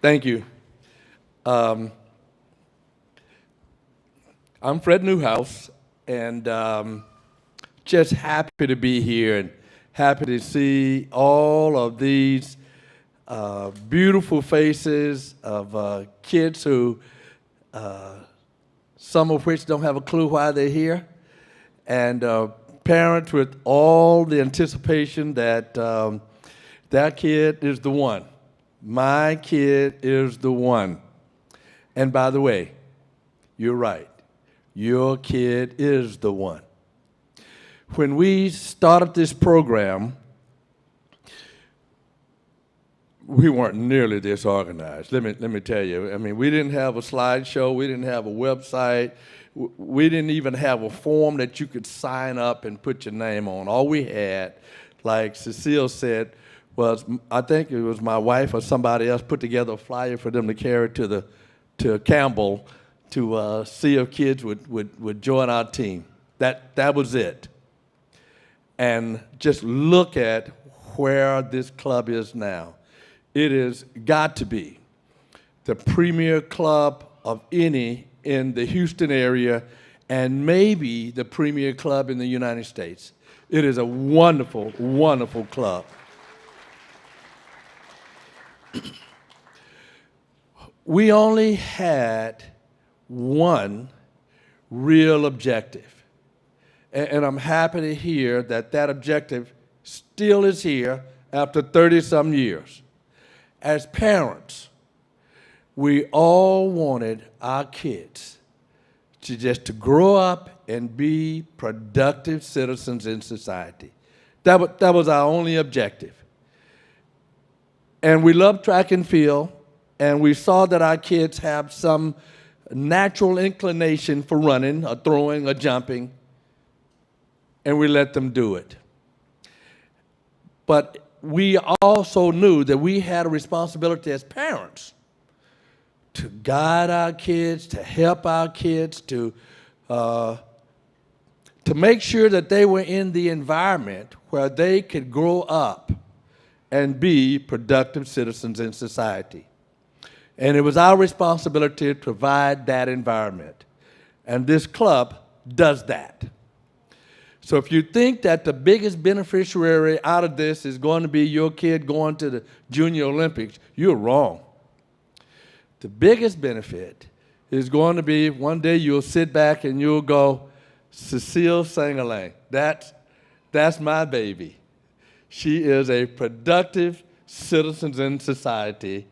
Thank you. Um, I'm Fred Newhouse, and just happy to be here and happy to see all of these beautiful faces of kids who, some of which don't have a clue why they're here, and parents with all the anticipation that that kid is the one. My kid is the one. And by the way, you're right. Your kid is the one. When we started this program, we weren't nearly this organized. Let me tell you. I mean, we didn't have a slideshow. We didn't have a website. We didn't even have a form that you could sign up and put your name on. All we had, like Cecile said, was, I think it was my wife or somebody else put together a flyer for them to carry to Campbell to see if kids would join our team. That was it. And just look at where this club is now. It has got to be the premier club of any in the Houston area and maybe the premier club in the United States. It is a wonderful, wonderful club. We only had one real objective. And I'm happy to hear that that objective still is here after 30-some years. As parents, we all wanted our kids to grow up and be productive citizens in society. That was our only objective. And we love track and field, and we saw that our kids have some natural inclination for running or throwing or jumping, and we let them do it. But we also knew that we had a responsibility as parents to guide our kids, to help our kids, to make sure that they were in the environment where they could grow up and be productive citizens in society. And it was our responsibility to provide that environment. And this club does that. So if you think that the biggest beneficiary out of this is going to be your kid going to the Junior Olympics, you're wrong. The biggest benefit is going to be one day you'll sit back and you'll go, Cecile Sangalang, that's my baby. She is a productive citizen in society,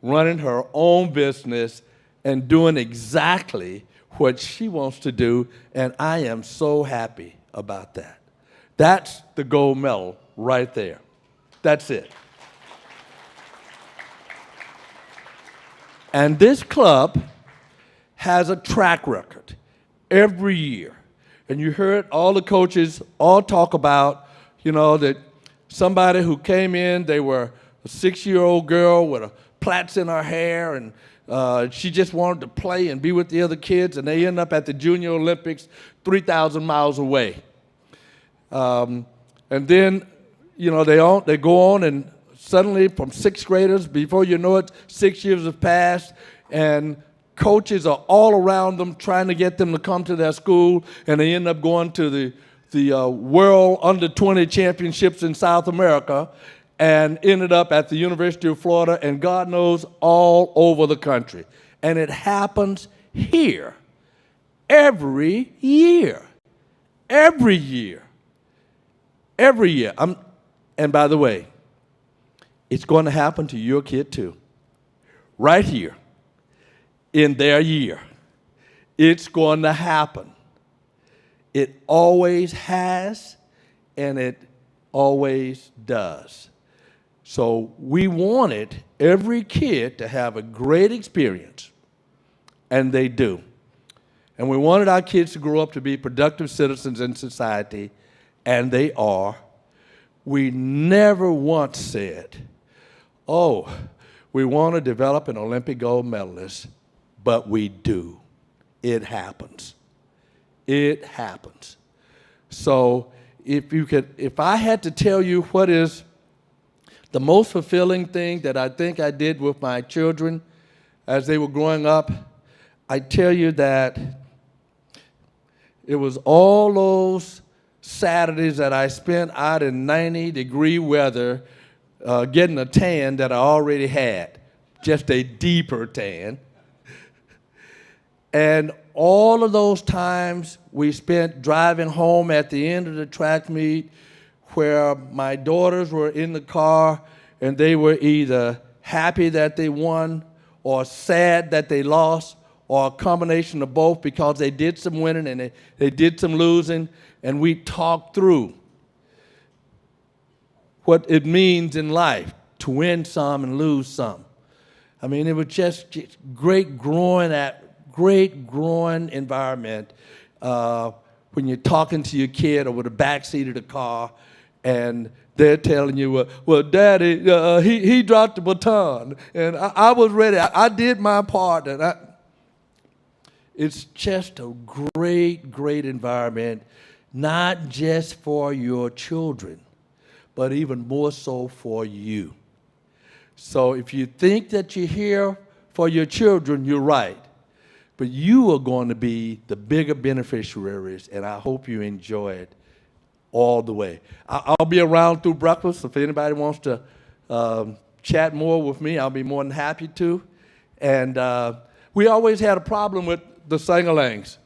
running her own business and doing exactly what she wants to do, and I am so happy about that. That's the gold medal right there. That's it. And this club has a track record every year. And you heard all the coaches all talk about, that somebody who came in, they were a 6-year-old girl with plaits in her hair, and she just wanted to play and be with the other kids, and they end up at the Junior Olympics 3,000 miles away. And then, they go on, and suddenly from 6th graders, before you know it, 6 years have passed, and coaches are all around them trying to get them to come to their school, and they end up going to the World Under-20 Championships in South America, and ended up at the University of Florida, and God knows all over the country. And it happens here every year. Every year. Every year. And by the way, it's going to happen to your kid too. Right here, in their year. It's going to happen. It always has, and it always does. So we wanted every kid to have a great experience, and they do. And we wanted our kids to grow up to be productive citizens in society, and they are. We never once said, we want to develop an Olympic gold medalist, but we do. It happens. It happens. So if I had to tell you what is The most fulfilling thing that I think I did with my children as they were growing up, I tell you that it was all those Saturdays that I spent out in 90-degree weather getting a tan that I already had, just a deeper tan. And all of those times we spent driving home at the end of the track meet where my daughters were in the car and they were either happy that they won or sad that they lost or a combination of both because they did some winning and they did some losing, and we talked through what it means in life to win some and lose some. I mean, it was just great growing environment when you're talking to your kid over the back seat of the car and they're telling you, well, Daddy, he dropped the baton, and I was ready. I did my part, and it's just a great, great environment, not just for your children, but even more so for you. So if you think that you're here for your children, you're right. But you are going to be the bigger beneficiaries, and I hope you enjoy it all the way. I'll be around through breakfast. If anybody wants to chat more with me, I'll be more than happy to. And we always had a problem with the sing-alangs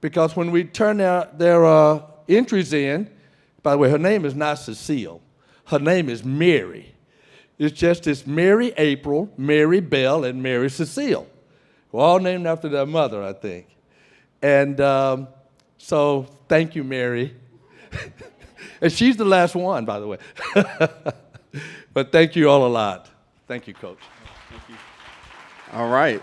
because when we turn their entries in, by the way, her name is not Cecile. Her name is Mary. It's just this Mary April, Mary Bell, and Mary Cecile. We're all named after their mother, I think. And so thank you, Mary. And she's the last one, by the way. But thank you all a lot. Thank you, Coach. Thank you. All right.